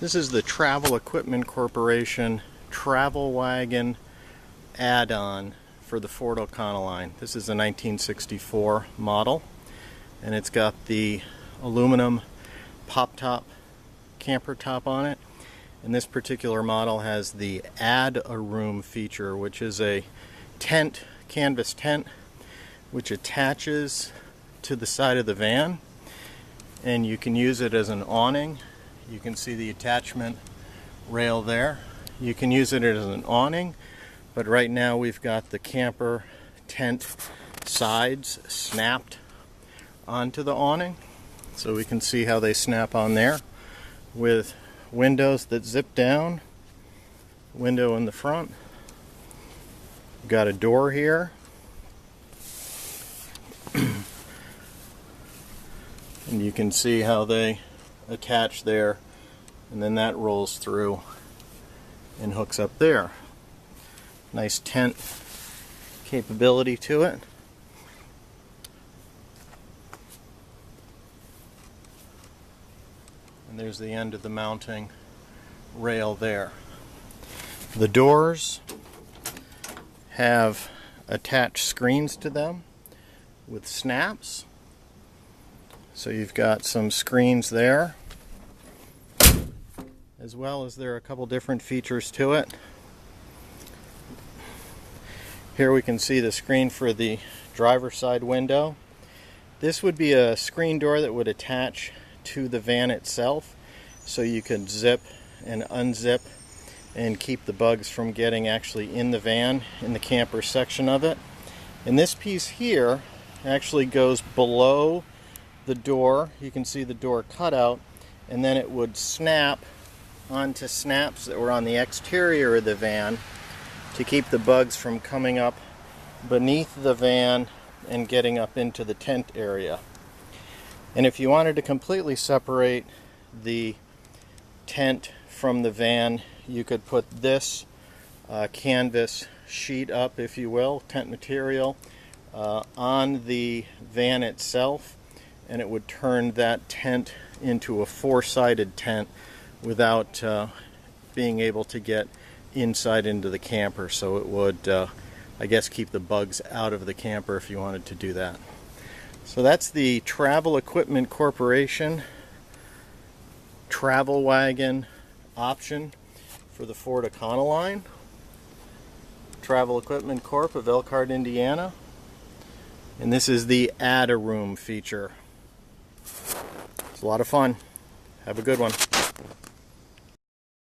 This is the Travel Equipment Corporation Travel Wagon add-on for the Ford Econoline. This is a 1964 model, and it's got the aluminum pop-top camper top on it. And this particular model has the Add a Room feature, which is a tent, canvas tent, which attaches to the side of the van, and you can use it as an awning. You can see the attachment rail there. You can use it as an awning, but right now we've got the camper tent sides snapped onto the awning, so we can see how they snap on there with windows that zip down, window in the front. We've got a door here. And you can see how they attach there, and then that rolls through and hooks up there. Nice tent capability to it. And there's the end of the mounting rail there. The doors have attached screens to them with snaps. So you've got some screens there, as well as there are a couple different features to it. Here we can see the screen for the driver's side window. This would be a screen door that would attach to the van itself, so you could zip and unzip and keep the bugs from getting actually in the van, in the camper section of it. And this piece here actually goes below the door. You can see the door cutout, and then it would snap onto snaps that were on the exterior of the van to keep the bugs from coming up beneath the van and getting up into the tent area. And if you wanted to completely separate the tent from the van, you could put this canvas sheet up, if you will, tent material, on the van itself, and it would turn that tent into a four-sided tent without being able to get inside into the camper. So it would, I guess, keep the bugs out of the camper if you wanted to do that. So that's the Travel Equipment Corporation Travel Wagon option for the Ford Econoline. Travel Equipment Corp of Elkhart, Indiana. And this is the Add a Room feature. It's a lot of fun. Have a good one.